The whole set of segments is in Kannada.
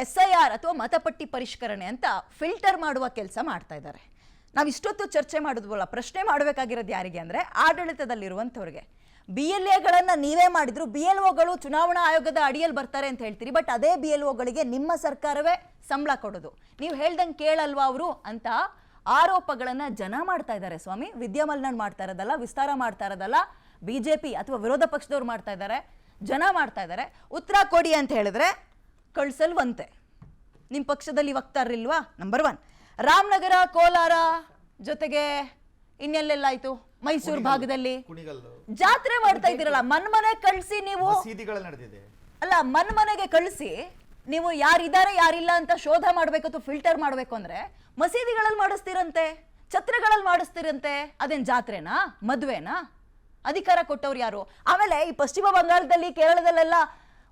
SIR ಅಥವಾ ಮತಪಟ್ಟಿ ಪರಿಷ್ಕರಣೆ ಅಂತ ಫಿಲ್ಟರ್ ಮಾಡುವ ಕೆಲಸ ಮಾಡ್ತಾ ಇದ್ದಾರೆ. ನಾವು ಇಷ್ಟೊತ್ತು ಚರ್ಚೆ ಮಾಡಿದ್ವಲ್ಲ, ಪ್ರಶ್ನೆ ಮಾಡಬೇಕಾಗಿರೋದು ಯಾರಿಗೆ ಅಂದರೆ ಆಡಳಿತದಲ್ಲಿರುವಂಥವ್ರಿಗೆ. BLAಗಳನ್ನು ನೀವೇ ಮಾಡಿದ್ರು, BLOಗಳು ಚುನಾವಣಾ ಆಯೋಗದ ಅಡಿಯಲ್ಲಿ ಬರ್ತಾರೆ ಅಂತ ಹೇಳ್ತೀರಿ. ಬಟ್ ಅದೇ BLOಗಳಿಗೆ ನಿಮ್ಮ ಸರ್ಕಾರವೇ ಸಂಬಳ ಕೊಡೋದು. ನೀವು ಹೇಳ್ದಂಗೆ ಕೇಳಲ್ವಾ ಅವರು ಅಂತ ಆರೋಪಗಳನ್ನ ಜನ ಮಾಡ್ತಾ ಇದ್ದಾರೆ ಸ್ವಾಮಿ. ವಿದ್ಯಾಮಲ್ನಾಡ್ ಮಾಡ್ತಾ ಇರೋದಲ್ಲ, ವಿಸ್ತಾರ ಮಾಡ್ತಾ ಇರೋದಲ್ಲ, BJP ಅಥವಾ ವಿರೋಧ ಪಕ್ಷದವ್ರು ಮಾಡ್ತಾ ಇದ್ದಾರೆ, ಜನ ಮಾಡ್ತಾ ಇದ್ದಾರೆ. ಉತ್ತರ ಕೊಡಿ ಅಂತ ಹೇಳಿದ್ರೆ ಕಳ್ಸಲ್ವಂತೆ. ನಿಮ್ಮ ಪಕ್ಷದಲ್ಲಿ ವಕ್ತಾರರಿಲ್ವಾ? ನಂಬರ್ 1. ರಾಮನಗರ, ಕೋಲಾರ, ಜೊತೆಗೆ ಇನ್ನೆಲ್ಲೆಲ್ಲಾಯ್ತು, ಮೈಸೂರು ಭಾಗದಲ್ಲಿ ಜಾತ್ರೆ ಮಾಡ್ತಾ ಇದ್ದೀರಲ್ಲ, ಮನ್ಮನೆ ಕಳಿಸಿ ನೀವು. ಅಲ್ಲ, ಮನ್ಮನೆಗೆ ಕಳಿಸಿ ನೀವು ಯಾರಿದ್ದಾರೆ ಯಾರಿಲ್ಲ ಅಂತ ಶೋಧ ಮಾಡ್ಬೇಕು ಅಥವಾ ಫಿಲ್ಟರ್ ಮಾಡ್ಬೇಕು ಅಂದ್ರೆ ಮಸೀದಿಗಳಲ್ಲಿ ಮಾಡಿಸ್ತೀರಂತೆ, ಛತ್ರಗಳಲ್ಲಿ ಮಾಡಿಸ್ತೀರಂತೆ. ಅದೇನ್ ಜಾತ್ರೆನಾ, ಮದ್ವೆನಾ? ಅಧಿಕಾರ ಕೊಟ್ಟವ್ರು ಯಾರು? ಆಮೇಲೆ ಈ ಪಶ್ಚಿಮ ಬಂಗಾಳದಲ್ಲಿ, ಕೇರಳದಲ್ಲೆಲ್ಲ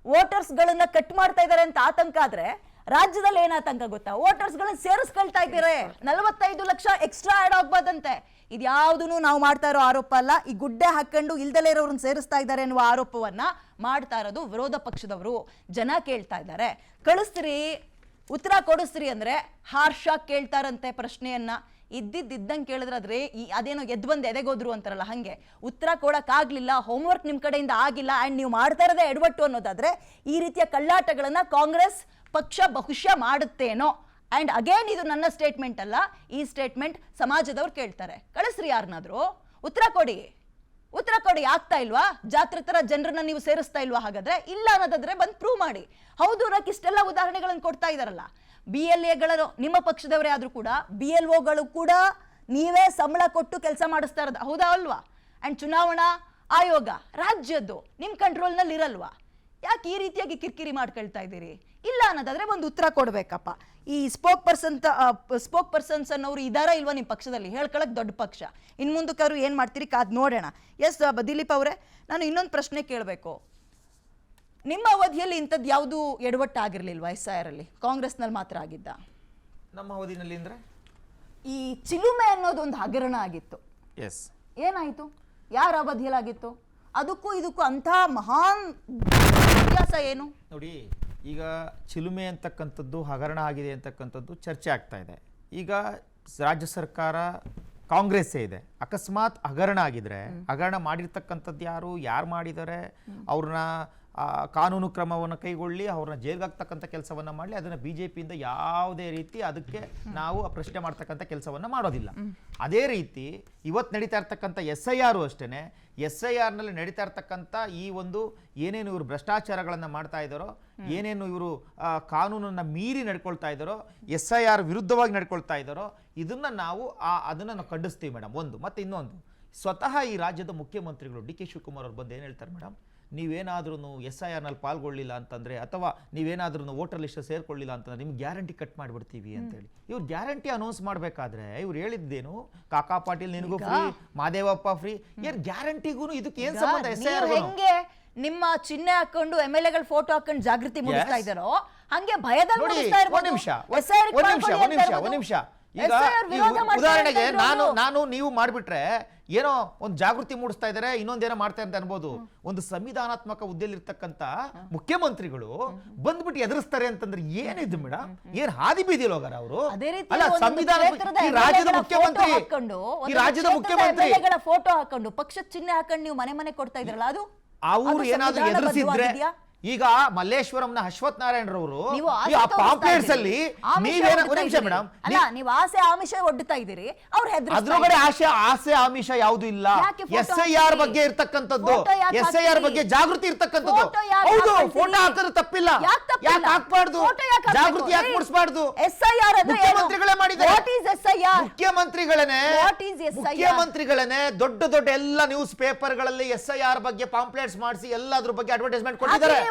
ವೋಟರ್ಸ್ಗಳನ್ನ ಕಟ್ ಮಾಡ್ತಾ ಇದ್ದಾರೆ ಅಂತ ಆತಂಕ ಆದ್ರೆ ರಾಜ್ಯದಲ್ಲಿ ಏನ್ ಆತಂಕ ಗೊತ್ತಾ? ವೋಟರ್ಸ್ಗಳನ್ನ ಸೇರಿಸ್ಕೊಳ್ತಾ ಇದ್ದೀರಿ. 45 ಲಕ್ಷ ಎಕ್ಸ್ಟ್ರಾ ಆಡ್ ಆಗ್ಬೋದಂತೆ. ಇದ್ಯಾವುದೂ ನಾವು ಮಾಡ್ತಾ ಇರೋ ಆರೋಪ ಅಲ್ಲ. ಈ ಗುಡ್ಡೆ ಹಾಕೊಂಡು ಇಲ್ದಲೇ ಇರೋರನ್ನ ಸೇರಿಸ್ತಾ ಇದ್ದಾರೆ ಅನ್ನುವ ಆರೋಪವನ್ನ ಮಾಡ್ತಾ ಇರೋದು ವಿರೋಧ ಪಕ್ಷದವರು. ಜನ ಕೇಳ್ತಾ ಇದ್ದಾರೆ, ಕಳಿಸ್ರಿ, ಉತ್ತರ ಕೊಡಿಸ್ರಿ ಅಂದ್ರೆ ಹಾರ್ಷಾಗಿ ಕೇಳ್ತಾರಂತೆ ಪ್ರಶ್ನೆಯನ್ನ. ಇದ್ದಂಗೆ ಕೇಳಿದ್ರೆ ಆದ್ರೆ ಅದೇನೋ ಎದ್ದು ಬಂದು ಎದೆಗೋದ್ರು ಅಂತಾರಲ್ಲ, ಹಂಗೆ ಉತ್ತರ ಕೊಡಕ್ಕಾಗ್ಲಿಲ್ಲ, ಹೋಮ್ವರ್ಕ್ ನಿಮ್ ಕಡೆಯಿಂದ ಆಗಿಲ್ಲ, ಅಂಡ್ ನೀವು ಮಾಡ್ತಾ ಇರೋದೇ ಎಡವಟ್ಟು ಅನ್ನೋದಾದ್ರೆ ಈ ರೀತಿಯ ಕಳ್ಳಾಟಗಳನ್ನ ಕಾಂಗ್ರೆಸ್ ಪಕ್ಷ ಬಹುಶಃ ಮಾಡುತ್ತೇನೋ. ಅಂಡ್ ಅಗೇನ್ ಇದು ನನ್ನ ಸ್ಟೇಟ್ಮೆಂಟ್ ಅಲ್ಲ, ಈ ಸ್ಟೇಟ್ಮೆಂಟ್ ಸಮಾಜದವ್ರು ಕೇಳ್ತಾರೆ. ಕಳಿಸ್ರಿ ಯಾರನ್ನಾದ್ರೂ, ಉತ್ತರ ಕೊಡಿ, ಉತ್ತರ ಕೊಡಿ. ಆಗ್ತಾ ಇಲ್ವಾ? ಜಾತ್ರೆ ತರ ಜನರನ್ನ ನೀವು ಸೇರಿಸ್ತಾ ಇಲ್ವಾ? ಹಾಗಾದ್ರೆ ಇಲ್ಲ ಅನ್ನೋದಾದ್ರೆ ಬಂದು ಪ್ರೂವ್ ಮಾಡಿ. ಹೌದು ಅನ್ನೋಕೆ ಇಷ್ಟೆಲ್ಲ ಉದಾಹರಣೆಗಳನ್ನು ಕೊಡ್ತಾ ಇದಾರಲ್ಲ. BLAಗಳು ನಿಮ್ಮ ಪಕ್ಷದವರೇ ಆದ್ರೂ ಕೂಡ BLOಗಳು ಕೂಡ ನೀವೇ ಸಂಬಳ ಕೊಟ್ಟು ಕೆಲಸ ಮಾಡಿಸ್ತಾ ಇರೋದು, ಹೌದಾ ಅಲ್ವಾ? ಅಂಡ್ ಚುನಾವಣಾ ಆಯೋಗ ರಾಜ್ಯದ್ದು ನಿಮ್ ಕಂಟ್ರೋಲ್ ನಲ್ಲಿ ಇರಲ್ವಾ? ಯಾಕೆ ಈ ರೀತಿಯಾಗಿ ಕಿರಿಕಿರಿ ಮಾಡ್ಕೊಳ್ತಾ ಇದ್ದೀರಿ? ಇಲ್ಲ ಅನ್ನೋದಾದ್ರೆ ಒಂದು ಉತ್ತರ ಕೊಡ್ಬೇಕಪ್ಪ. ಈ ಸ್ಪೋಕ್ ಪರ್ಸನ್ಸ್ ಅನ್ನೋರು ಇದಾರ ಇಲ್ವಾ ನಿಮ್ಮ ಪಕ್ಷದಲ್ಲಿ? ಹೇಳ್ಕೊಳಕ್ ದೊಡ್ಡ ಪಕ್ಷ. ಇನ್ ಮುಂದಕ್ಕೆ ಅವರು ಏನ್ ಮಾಡ್ತೀರಿ ಕಾದ್ ನೋಡೋಣ. ಎಸ್ ದಿಲೀಪ್ ಅವರೇ, ನಾನು ಇನ್ನೊಂದು ಪ್ರಶ್ನೆ ಕೇಳಬೇಕು. ನಿಮ್ಮ ಅವಧಿಯಲ್ಲಿ ಇಂಥದ್ದು ಯಾವುದು ಎಡವಟ್ಟಾಗಿರ್ಲಿಲ್ವಾ SIR ಅಲ್ಲಿ? ಕಾಂಗ್ರೆಸ್ನಲ್ಲಿ ಮಾತ್ರ ಆಗಿದ್ದ? ನಮ್ಮ ಅವಧಿನಲ್ಲಿ ಅಂದ್ರೆ ಈ ಚಿಲುಮೆ ಅನ್ನೋದು ಒಂದು ಹಗರಣ ಆಗಿತ್ತು. ಎಸ್, ಏನಾಯ್ತು? ಯಾರ ಅವಧಿಯಲ್ಲಿ ಆಗಿತ್ತು? ಅದಕ್ಕೂ ಇದಕ್ಕೂ ಅಂಥ ಮಹಾನ್ ವ್ಯತ್ಯಾಸ ಏನು? ನೋಡಿ, ಈಗ ಚಿಲುಮೆ ಅಂತಕ್ಕಂಥದ್ದು ಹಗರಣ ಆಗಿದೆ ಅಂತಕ್ಕಂಥದ್ದು ಚರ್ಚೆ ಆಗ್ತಾ ಇದೆ. ಈಗ ರಾಜ್ಯ ಸರ್ಕಾರ ಕಾಂಗ್ರೆಸ್ಸೇ ಇದೆ. ಅಕಸ್ಮಾತ್ ಹಗರಣ ಆಗಿದ್ರೆ, ಹಗರಣ ಮಾಡಿರ್ತಕ್ಕಂಥದ್ದು ಯಾರು ಮಾಡಿದ್ದಾರೆ, ಅವ್ರನ್ನ ಕಾನೂನು ಕ್ರಮವನ್ನು ಕೈಗೊಳ್ಳಿ, ಅವ್ರನ್ನ ಜೈಲ್ಗೆ ಹಾಕ್ತಕ್ಕಂಥ ಕೆಲಸವನ್ನ ಮಾಡಲಿ. ಅದನ್ನ BJPಯಿಂದ ಯಾವುದೇ ರೀತಿ ಅದಕ್ಕೆ ನಾವು ಪ್ರಶ್ನೆ ಮಾಡ್ತಕ್ಕಂಥ ಕೆಲಸವನ್ನ ಮಾಡೋದಿಲ್ಲ. ಅದೇ ರೀತಿ ಇವತ್ತು ನಡೀತಾ ಇರ್ತಕ್ಕಂಥ SIR ಅಷ್ಟೇನೆ. SIRನಲ್ಲಿ ನಡೀತಾ ಇರ್ತಕ್ಕಂಥ ಈ ಒಂದು ಏನೇನು ಇವರು ಭ್ರಷ್ಟಾಚಾರಗಳನ್ನು ಮಾಡ್ತಾ ಇದ್ದಾರೋ, ಏನೇನು ಇವರು ಕಾನೂನನ್ನು ಮೀರಿ ನಡ್ಕೊಳ್ತಾ ಇದ್ದಾರೋ, SIR ವಿರುದ್ಧವಾಗಿ ನಡ್ಕೊಳ್ತಾ ಇದ್ದಾರೋ, ಅದನ್ನು ನಾವು ಖಂಡಿಸ್ತೀವಿ ಮೇಡಮ್. ಒಂದು ಮತ್ತೆ ಇನ್ನೊಂದು, ಸ್ವತಃ ಈ ರಾಜ್ಯದ ಮುಖ್ಯಮಂತ್ರಿಗಳು DK ಶಿವಕುಮಾರ್ ಅವ್ರು ಬಂದು ಏನು ಹೇಳ್ತಾರೆ ಮೇಡಮ್, ನೀವೇನಾದ್ರೂ SIRನಲ್ಲಿ ಪಾಲ್ಗೊಳ್ಳಿಲ್ಲ ಅಂತಂದ್ರೆ, ಅಥವಾ ನೀವೇನಾದ್ರೂ ವೋಟರ್ ಲಿಸ್ಟ್ ಸೇರ್ಕೊಳ್ಳಿಲ್ಲ ಅಂತಂದ್ರೆ ನಿಮ್ಗೆ ಗ್ಯಾರಂಟಿ ಕಟ್ ಮಾಡಿಬಿಡ್ತೀವಿ ಅಂತೇಳಿ ಇವ್ರು ಗ್ಯಾರಂಟಿ ಅನೌನ್ಸ್ ಮಾಡಬೇಕಾದ್ರೆ ಇವ್ರು ಹೇಳಿದ್ದೇನು, ಕಾಕಾ ಪಾಟೀಲ್ ನಿನಗೂ ಫ್ರೀ, ಮಾದೇವಪ್ಪ ಫ್ರೀ. ಏನ್ ಗ್ಯಾರಂಟಿಗೂ ಇದಕ್ಕೆ ಏನ್ ಸಂಬಂಧ? SIR ಹೆಂಗೆ ನಿಮ್ಮ ಚಿಹ್ನೆ ಹಾಕೊಂಡು MLAಗಳ ಫೋಟೋ ಹಾಕೊಂಡು ಜಾಗೃತಿ ಮೂಡಿಸ್ತಾ ಇದ್ದಾರೋ ಹಂಗೆ ಭಯದಲ್ಲಿ ಮೂಡಿಸ್ತಾ ಇರ್ಬೋದು. ಒಂದ್ ನಿಮಿಷ. ಈಗ ಉದಾಹರಣೆಗೆ ನಾನು ನೀವು ಮಾಡ್ಬಿಟ್ರೆ ಏನೋ ಒಂದು ಜಾಗೃತಿ ಮೂಡಿಸ್ತಾ ಇದ್ದಾರೆ, ಇನ್ನೊಂದೇನೋ ಮಾಡ್ತಾ ಅಂತ ಅನ್ಬೋದು. ಒಂದು ಸಂವಿಧಾನಾತ್ಮಕ ಹುದ್ದೆಯಲ್ಲಿರ್ತಕ್ಕಂಥ ಮುಖ್ಯಮಂತ್ರಿಗಳು ಬಂದ್ಬಿಟ್ಟು ಎದುರಿಸ್ತಾರೆ ಅಂತಂದ್ರೆ ಏನಿದು ಮೇಡಮ್? ಏನ್ ಹಾದಿ ಬೀದಿಯಲ್ಲಿ ಹೋಗಾರ ಅವರು? ಅಲ್ಲ, ಸಂವಿಧಾನ ಈ ರಾಜ್ಯದ ಮುಖ್ಯಮಂತ್ರಿ ಫೋಟೋ ಹಾಕೊಂಡು ಪಕ್ಷದ ಚಿಹ್ನೆ ಹಾಕೊಂಡು ನೀವು ಮನೆ ಕೊಡ್ತಾ ಇದ್ರಲ್ಲ, ಅದು ಅವ್ರು ಏನಾದ್ರು ಎದುರಿಸಿದ್ರೆ, ಈಗ ಮಲ್ಲೇಶ್ವರಂನ ಅಶ್ವಥ್ ನಾರಾಯಣರವರು ಪಾಂಪ್ಲೆಟ್ಸ್ ಅಲ್ಲಿ ಮೇಡಮ್ ನೀವು ಆಸೆ ಆಮಿಷ ಒಡ್ಡುತ್ತಾ ಇದ್ದೀರಿ. ಅವ್ರು ಅದ್ರೊಳಗಡೆ ಆಸೆ ಆಮಿಷ ಯಾವುದು ಇಲ್ಲ. SIR ಬಗ್ಗೆ ಇರ್ತಕ್ಕಂಥದ್ದು, SIR ಬಗ್ಗೆ ಜಾಗೃತಿ ಇರ್ತಕ್ಕಂಥದ್ದು. ಹೌದು, ಫೋಟೋ ಹಾಕಿದ್ರೆ ತಪ್ಪಿಲ್ಲ. ಯಾಕೆ ಹಾಕ್ಬಾರ್ದು? ಜಾಗೃತಿ ಯಾಕೆ ಮೂಡಿಸಬಾರ್ದು? ಮುಖ್ಯಮಂತ್ರಿಗಳೇ ಮಾಡಿದ್ದಾರೆ. ಮುಖ್ಯಮಂತ್ರಿಗಳೇ ದೊಡ್ಡ ಎಲ್ಲ ನ್ಯೂಸ್ ಪೇಪರ್ಗಳಲ್ಲಿ SIR ಬಗ್ಗೆ ಪಾಂಪ್ಲೆಟ್ಸ್ ಮಾಡಿಸಿ ಎಲ್ಲದ್ರ ಬಗ್ಗೆ ಅಡ್ವರ್ಟೈಸ್ಮೆಂಟ್ ಕೊಟ್ಟಿದ್ದಾರೆ.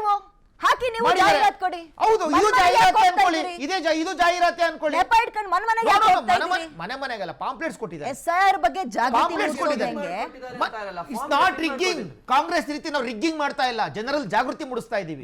ಹಾಕಿ ನೀವು ಜಾಹೀರಾತು ಕೊಡಿ. ಹೌದು, ಇದು ಜಾಹೀರಾತು ಅನ್ಕೊಳ್ಳಿ, ಇದು ಜಾಹೀರಾತು ಅನ್ಕೊಳ್ಳಿ. ಮನೆಗೆಲ್ಲ ಪಾಂಪ್ಲೆಟ್ಸ್ ಕೊಟ್ಟಿದ್ದಾರೆ. SIR ಬಗ್ಗೆ ಜಾಗೃತಿ ಮೂಡಿಸೋದು ಹೆಂಗೆ? It's not rigging. ಕಾಂಗ್ರೆಸ್ ರೀತಿ ನಾವು ರಿಗ್ಗಿಂಗ್ ಮಾಡ್ತಾ ಇಲ್ಲ, ಜನರಲ್ಲಿ ಜಾಗೃತಿ ಮೂಡಿಸ್ತಾ ಇದೀವಿ.